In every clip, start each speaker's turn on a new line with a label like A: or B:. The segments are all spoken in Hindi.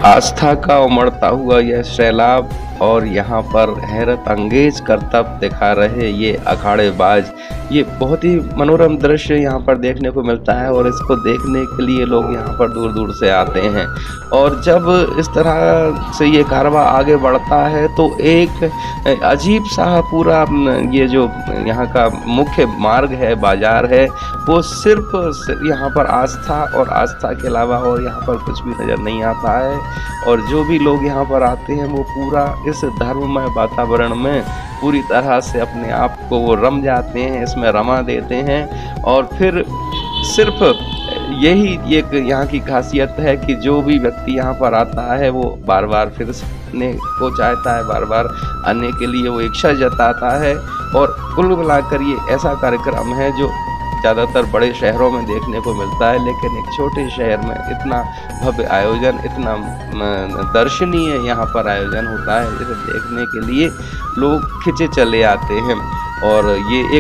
A: आस्था का उमड़ता हुआ यह सैलाब और यहाँ पर हैरत अंगेज करतब दिखा रहे ये अखाड़ेबाज, ये बहुत ही मनोरम दृश्य यहाँ पर देखने को मिलता है और इसको देखने के लिए लोग यहाँ पर दूर दूर से आते हैं। और जब इस तरह से ये कारवां आगे बढ़ता है तो एक अजीब सा पूरा ये जो यहाँ का मुख्य मार्ग है, बाजार है, वो सिर्फ यहाँ पर आस्था और आस्था के अलावा और यहाँ पर कुछ भी नज़र नहीं आता है। और जो भी लोग यहाँ पर आते हैं वो पूरा इस धर्ममय वातावरण में पूरी तरह से अपने आप को वो रम जाते हैं, इसमें रमा देते हैं। और फिर सिर्फ यही एक यहाँ की खासियत है कि जो भी व्यक्ति यहाँ पर आता है वो बार बार फिर आने को चाहता है, बार बार आने के लिए वो इच्छा जताता है। और कुल मिलाकर ये ऐसा कार्यक्रम है जो ज़्यादातर बड़े शहरों में देखने को मिलता है, लेकिन एक छोटे शहर में इतना भव्य आयोजन, इतना दर्शनीय यहाँ पर आयोजन होता है, जिसे देखने के लिए लोग खिंचे चले आते हैं। और ये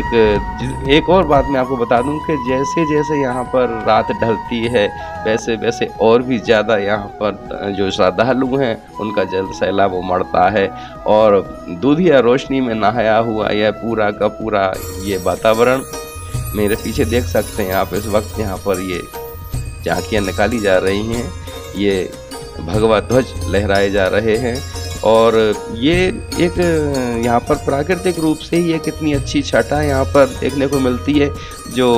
A: एक और बात मैं आपको बता दूं कि जैसे जैसे यहाँ पर रात ढलती है वैसे वैसे और भी ज़्यादा यहाँ पर जो श्रद्धालु हैं उनका जल सैलाब उमड़ता है। और दूधिया रोशनी में नहाया हुआ यह पूरा का पूरा ये वातावरण मेरे पीछे देख सकते हैं आप। इस वक्त यहाँ पर ये झांकियाँ निकाली जा रही हैं, ये भगवा ध्वज लहराए जा रहे हैं। और ये एक यहाँ पर प्राकृतिक रूप से ही एक इतनी अच्छी छटा यहाँ पर देखने को मिलती है। जो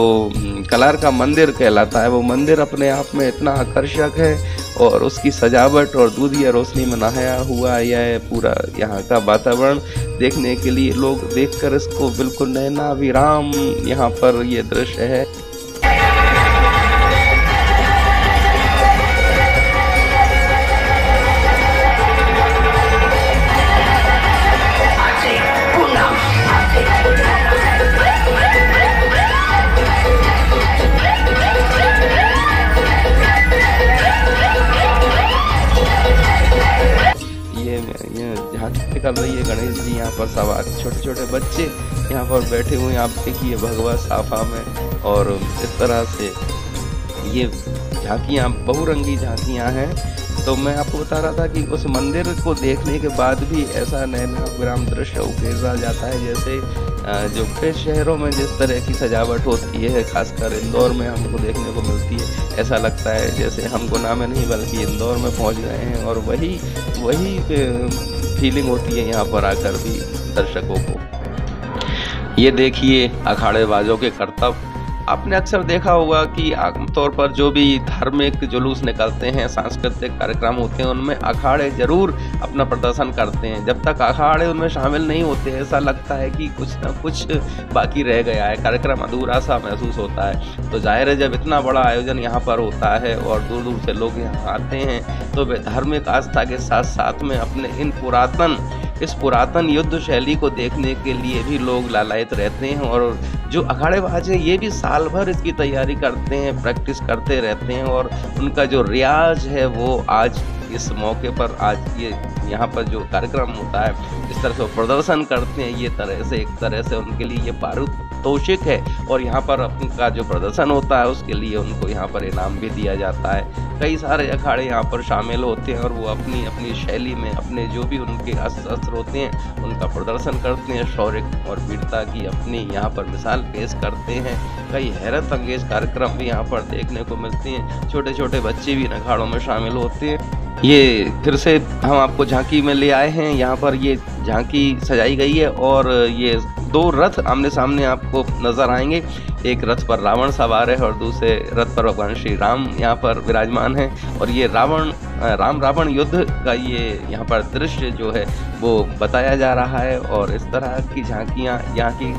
A: कलार का मंदिर कहलाता है वो मंदिर अपने आप में इतना आकर्षक है और उसकी सजावट और दूधिया रोशनी में नहाया हुआ यह पूरा यहाँ का वातावरण देखने के लिए लोग देखकर इसको बिल्कुल नैनाभिराम यहाँ पर ये दृश्य है। झांकी कर रही है गणेश जी यहाँ पर सवार, छोटे छोटे बच्चे यहाँ पर बैठे हुए हैं, आप देखिए भगवा साफा में। और इस तरह से ये झांकियाँ बहुरंगी झांकियाँ हैं। तो मैं आपको बता रहा था कि उस मंदिर को देखने के बाद भी ऐसा नैनाभिराम दृश्य उकेरा जाता है जैसे जो कई शहरों में जिस तरह की सजावट होती है, खासकर इंदौर में हमको देखने को मिलती है। ऐसा लगता है जैसे हम गुना में नहीं बल्कि इंदौर में पहुंच गए हैं। और वही फीलिंग होती है यहाँ पर आकर भी दर्शकों को। ये देखिए अखाड़ेबाजों के करतब। आपने अक्सर देखा होगा कि आमतौर पर जो भी धार्मिक जुलूस निकलते हैं, सांस्कृतिक कार्यक्रम होते हैं, उनमें अखाड़े जरूर अपना प्रदर्शन करते हैं। जब तक अखाड़े उनमें शामिल नहीं होते ऐसा लगता है कि कुछ ना कुछ बाकी रह गया है, कार्यक्रम अधूरा सा महसूस होता है। तो जाहिर है जब इतना बड़ा आयोजन यहाँ पर होता है और दूर दूर से लोग यहाँ आते हैं तो वे धार्मिक आस्था के साथ साथ में अपने इस पुरातन युद्ध शैली को देखने के लिए भी लोग लालायित रहते हैं। और जो अखाड़ेबाज हैं ये भी साल भर इसकी तैयारी करते हैं, प्रैक्टिस करते रहते हैं। और उनका जो रियाज है वो आज इस मौके पर, आज ये यहाँ पर जो कार्यक्रम होता है इस तरह से प्रदर्शन करते हैं, ये एक तरह से उनके लिए ये पारितोषिक है। और यहाँ पर उनका जो प्रदर्शन होता है उसके लिए उनको यहाँ पर इनाम भी दिया जाता है। कई सारे अखाड़े यहाँ पर शामिल होते हैं और वो अपनी अपनी शैली में अपने जो भी उनके अस्त्र होते हैं उनका प्रदर्शन करते हैं, शौर्य और वीरता की अपनी यहाँ पर मिसाल पेश करते हैं। कई हैरत अंगेज कार्यक्रम भी यहाँ पर देखने को मिलते हैं। छोटे छोटे बच्चे भी इन अखाड़ों में शामिल होते हैं। ये फिर से हम आपको झांकी में ले आए हैं। यहाँ पर ये झांकी सजाई गई है और ये दो रथ आमने सामने आपको नजर आएंगे। एक रथ पर रावण सवार है और दूसरे रथ पर भगवान श्री राम यहाँ पर विराजमान है। और ये राम रावण युद्ध का ये यहाँ पर दृश्य जो है वो बताया जा रहा है। और इस तरह की झांकियाँ यहाँ की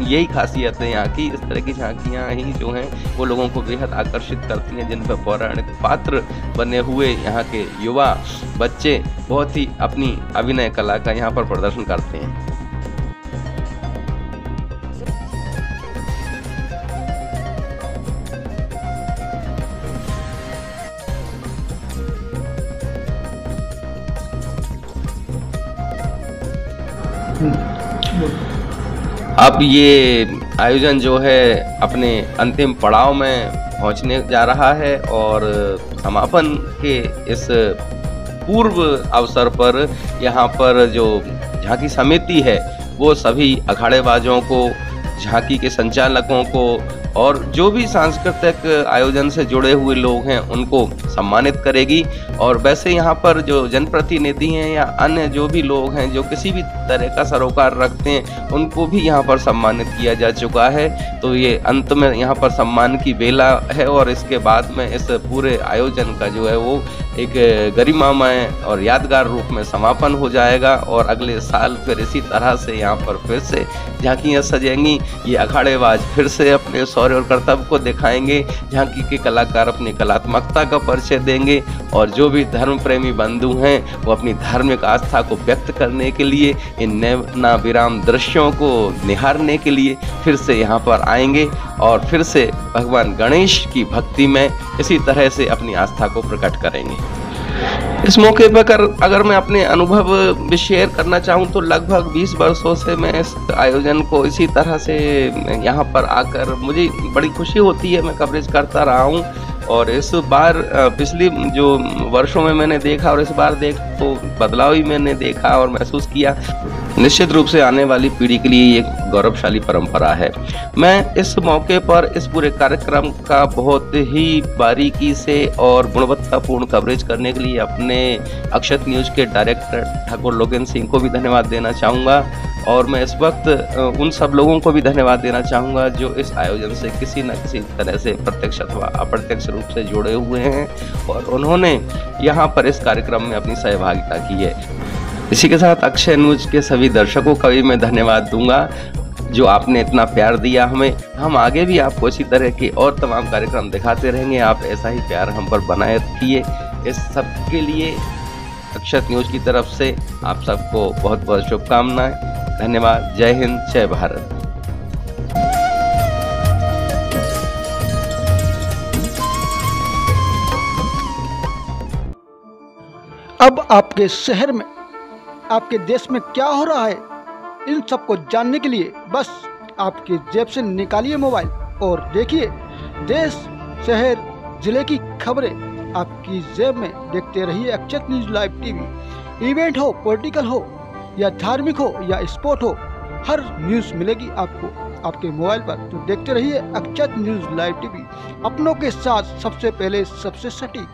A: यही खासियत है यहाँ की। इस तरह की झांकियाँ ही जो हैं वो लोगों को बेहद आकर्षित करती हैं, जिन पर पौराणिक पात्र बने हुए यहाँ के युवा बच्चे बहुत ही अपनी अभिनय कला का यहाँ पर प्रदर्शन करते हैं। अब ये आयोजन जो है अपने अंतिम पड़ाव में पहुंचने जा रहा है और समापन के इस पूर्व अवसर पर यहाँ पर जो झांकी समिति है वो सभी अखाड़ेबाजों को, झांकी के संचालकों को और जो भी सांस्कृतिक आयोजन से जुड़े हुए लोग हैं उनको सम्मानित करेगी। और वैसे यहाँ पर जो जनप्रतिनिधि हैं या अन्य जो भी लोग हैं जो किसी भी तरह का सरोकार रखते हैं उनको भी यहाँ पर सम्मानित किया जा चुका है। तो ये अंत में यहाँ पर सम्मान की बेला है और इसके बाद में इस पूरे आयोजन का जो है वो एक गरिमामय और यादगार रूप में समापन हो जाएगा और अगले साल फिर इसी तरह से यहाँ पर फिर से झांकियाँ सजेंगी। ये अखाड़ेबाज फिर से अपने शौर्य और कर्तव्य को दिखाएंगे, झांकी के कलाकार अपनी कलात्मकता का परिचय देंगे और जो भी धर्म प्रेमी बंधु हैं वो अपनी धार्मिक आस्था को व्यक्त करने के लिए, इन नैना विराम दृश्यों को निहारने के लिए फिर से यहाँ पर आएंगे और फिर से भगवान गणेश की भक्ति में इसी तरह से अपनी आस्था को प्रकट करेंगे। इस मौके पर अगर मैं अपने अनुभव भी शेयर करना चाहूँ तो लगभग 20 वर्षों से मैं इस आयोजन को इसी तरह से यहाँ पर आकर मुझे बड़ी खुशी होती है, मैं कवरेज करता रहा हूँ। और इस बार पिछली जो वर्षों में मैंने देखा और इस बार तो बदलाव ही मैंने देखा और महसूस किया। निश्चित रूप से आने वाली पीढ़ी के लिए एक गौरवशाली परंपरा है। मैं इस मौके पर इस पूरे कार्यक्रम का बहुत ही बारीकी से और गुणवत्तापूर्ण कवरेज करने के लिए अपने अक्षत न्यूज के डायरेक्टर ठाकुर लोकेन सिंह को भी धन्यवाद देना चाहूँगा। और मैं इस वक्त उन सब लोगों को भी धन्यवाद देना चाहूँगा जो इस आयोजन से किसी न किसी तरह से प्रत्यक्ष अथवा अप्रत्यक्ष रूप से जुड़े हुए हैं और उन्होंने यहाँ पर इस कार्यक्रम में अपनी सहभागिता की है। इसी के साथ अक्षय न्यूज के सभी दर्शकों का भी मैं धन्यवाद दूंगा जो आपने इतना प्यार दिया हमें। हम आगे भी आपको इसी तरह के और तमाम कार्यक्रम दिखाते रहेंगे। आप ऐसा ही प्यार हम पर बनाए रखिए। इस सब के लिए अक्षत न्यूज की तरफ से आप सबको बहुत बहुत शुभकामनाएं। धन्यवाद। जय हिंद, जय भारत।
B: अब आपके शहर में, आपके देश में क्या हो रहा है, इन सब को जानने के लिए बस आपकी जेब से निकालिए मोबाइल और देखिए देश, शहर, जिले की खबरें आपकी जेब में। देखते रहिए अक्षत न्यूज लाइव टीवी। इवेंट हो, पॉलिटिकल हो या धार्मिक हो या स्पोर्ट हो, हर न्यूज़ मिलेगी आपको आपके मोबाइल पर। तो देखते रहिए अक्षत न्यूज लाइव टीवी, अपनों के साथ सबसे पहले, सबसे सटीक।